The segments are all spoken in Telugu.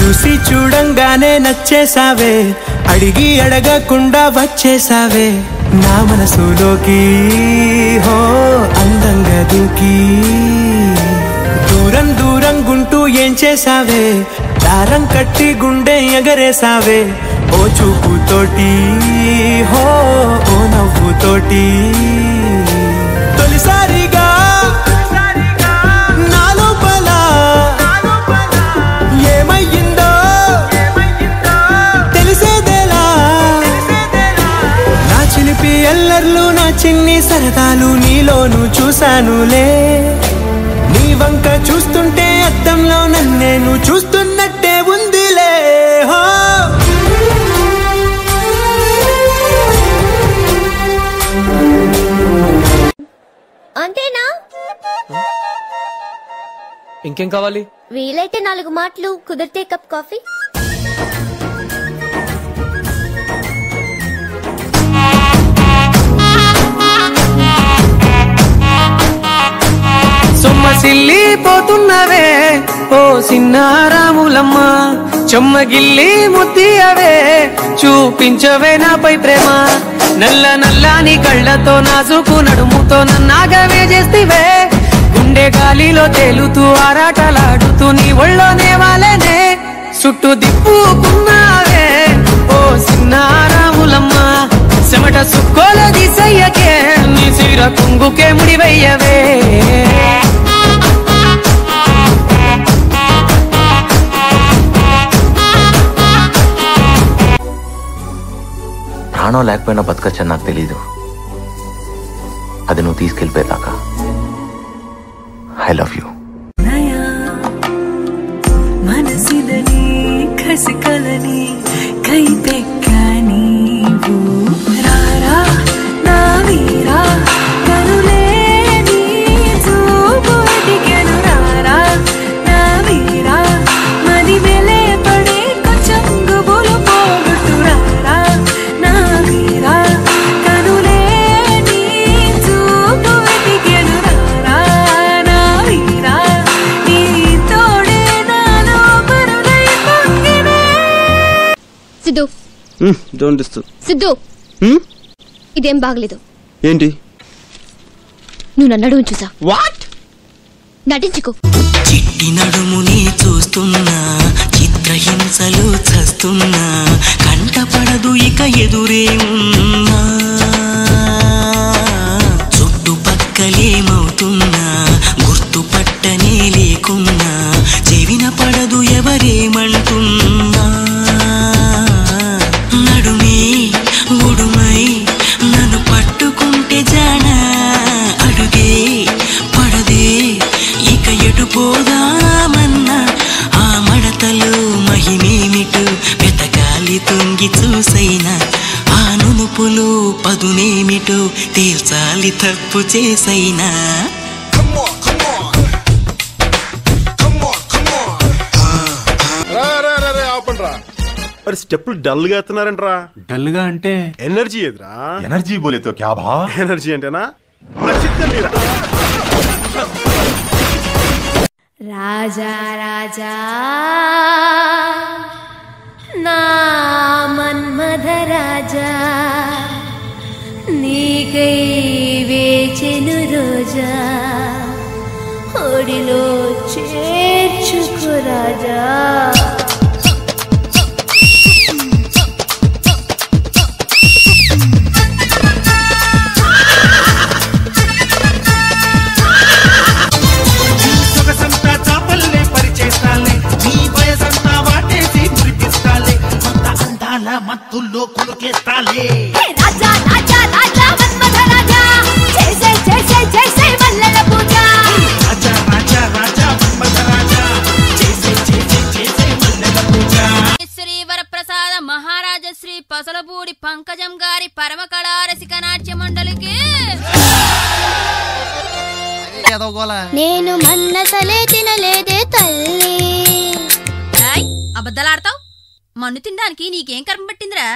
చూసి చూడంగానే నచ్చేసావే, అడిగి అడగకుండా వచ్చేసావే నా మనసులోకి, హో అందంగా దూకి. దూరం దూరం గుంటూ ఏం చేసావే, దారం కట్టి గుండె ఎగరేసావే ఓ చూపుతోటి, హో ఓ నవ్వుతోటి. తొలిసారిగా నా లోపల ఏమయ్యిందో తెలిసేదేలా. నా చిలిపి ఎల్లర్లు నా చిన్ని సరదాలు నీలోను చూశానులే. నీ వంక చూస్తుంటే అద్దంలో నన్నేను చూస్తున్నట్టే ఉందిలే. హో అంతేనా? ఇంకేం కావాలి? వీలైతే 4 మాటలు, కుదిరితే కప్ కాఫీ. సొమ్మసిల్లి పోతున్నవే ఓ సిన్నారాములమ్మ, చెమ్మగిల్లి ముద్దియవే చూపించవే నాపై ప్రేమ. నల్ల నల్లాని కళ్ళతో నాజుకు నడుముతో నన్నాగవే చేస్తివే. గుండె గాలిలో తేలుతూ ఆరాటలాడుతూ నీ ఒళ్ళోనే వాలేనే. చుట్టూ దిప్పుకున్నావే ఓ సిన్నారాములమ్మ, చెమట సుక్కోల దిశయ్యకే నీ చీర కుంగుకే ముడివయ్యవే. ప్రాణం లేకపోయినా బతకచ్చని నాకు తెలీదు, అది నువ్వు తీసుకెళ్ళిపోయేదాకా. I love you. మనసిదని ఖసికలని కైపెక్కాని రారా నా వీరా, కనులే నీ చూపు ఎదిగెను రారా నా వీరా. మది వెలే పడే కొంచెం గుబులు పోగొట్టు రారా నా వీరా. కనులే నీ చూపు ఎదిగెను రారా నా వీరా. నీ తోడే నాలో పరులై పొంగినే. Siddhu, don't disturb. సిద్ధు, ఇదేం బాగలేదు. ఏంటి? నువ్వు నన్ను అడుగు చూసా. వాట్? నటించుకో. చిట్టి నడుముని చూస్తున్నా, చిత్రహింసలు చస్తున్నా, కంటపడదు ఇక ఎదురే ఉన్నా. చుట్టుపక్కలేమవుతున్నా గుర్తుపట్టనే లేకున్నా, చెవిన పడదు ఎవరేమంటున్నా. నడుమే ఉడుమై నన్ను పట్టుకుంటే జానా, అడుగే పడదే ఇక ఎటు పోదామన్నా. ఆ మడతలు మహిమేమిటు వెతకాలి తుంగి చూసైనా, ఆ నునుపులు పదునేమిటో తేల్చాలి తప్పు చేసైనా. మరి స్టెప్పులు డల్ గా ఎత్తున్నారంట్రా. డల్ గా అంటే ఎనర్జీ ఎదురా. ఎనర్జీ బోలే తో క్యా భా? ఎనర్జీ అంటేనా రాజా రాజా నా మన్మథ రాజా, నీకై వేచెను రోజా, ఒడిలో చేర్చుకో రాజా. మత్తుల్లో కొనుకేస్తాలే రాజా రాజా రాజా మన్మథ రాజా, చేసే చేసే చేసే మల్లెల పూజ. రాజా రాజా రాజా మన్మథ రాజా, చేసే చేసే చేసే మల్లెల పూజ. శ్రీ వరప్రసాద మహారాజ శ్రీ పసలపూడి పంకజం గారి పరమ కళారసిక నాట్య మండలికి నేను మన్నసలే తినలేదే తల్లి. అబద్ధాలాడతావు. మన్ను తినడానికి నీకేం కర్మ పట్టిందిరా?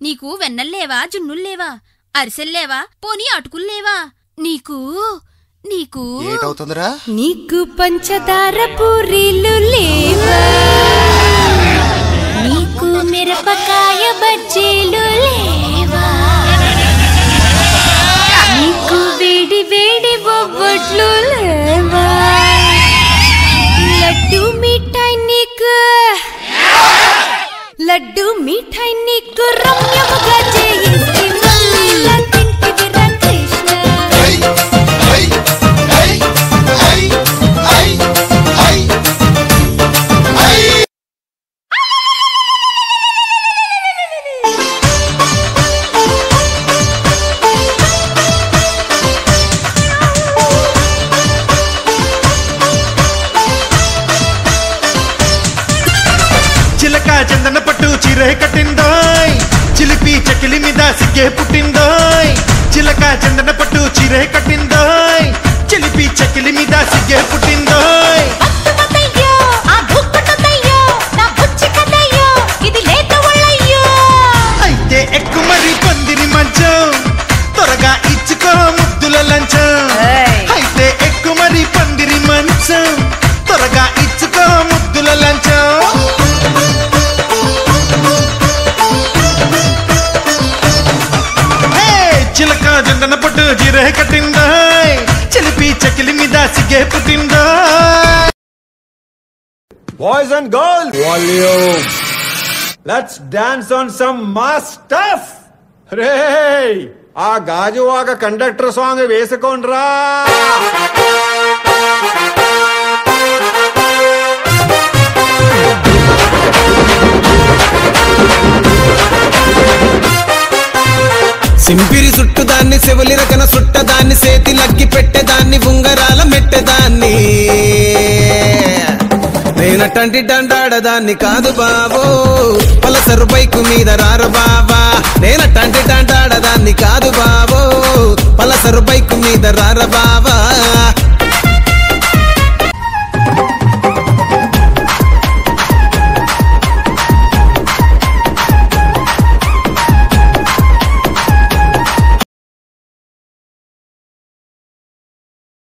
నీకు వెన్నల్లేవా, జున్నుల్లేవా, అరిసెల్లేవా, పోనీ అటుకుల్లేవా? నీకు నీకు నీకు పంచదార పూరీలు లేవా? మిరపకాయ బజ్జీలు లేవా నీకు వేడి వేడి బొబ్బట్లు లేవా లడ్డు మిఠాయి నీకు రమ్యముగా చేయిస్తే మళ్ళీ తింటివిరా కృష్ణ చందన పట్టు చీరే కట్టిందోయ్ చిలిపి చకిలి మీద సిగ్గే పుట్టిందోయ్ చిలక చందన పట్టు చీరే కట్టిందోయ్ చిలిపి చకిలి మీద సిగ్గే పుట్టిందోయ్ అయితే ఎక్కు మరి పందిరి మంచం త్వరగా ఇచ్చుకో ముద్దుల లంచం అయితే ఎక్కు మరి పందిరి మంచం త్వరగా ఇచ్చుకో ముద్దుల లంచం చిలక జండన పట్టు జీరే కట్టిందోయ్ చిలిపి చకిలి మీద సిగ్గే పుట్టిందోయ్ Boys and girls, volume. Let's dance on some mass stuff. Hey, ఆ గాజువాక కండక్టర్ సాంగ్ వేసుకోండ్రా. సింపిరి చుట్టుదాన్ని చెవులి రకన చుట్టదాన్ని సేతి లగ్గి పెట్టేదాన్ని ఉంగరాల మెట్టేదాన్ని నేనటంటి డండాడదాన్ని కాదు బాబో పలసరు బైకు మీద రారు బాబా నేనటంటి డండాడదాన్ని కాదు బాబో పలసరు బైకు మీద రార బాబా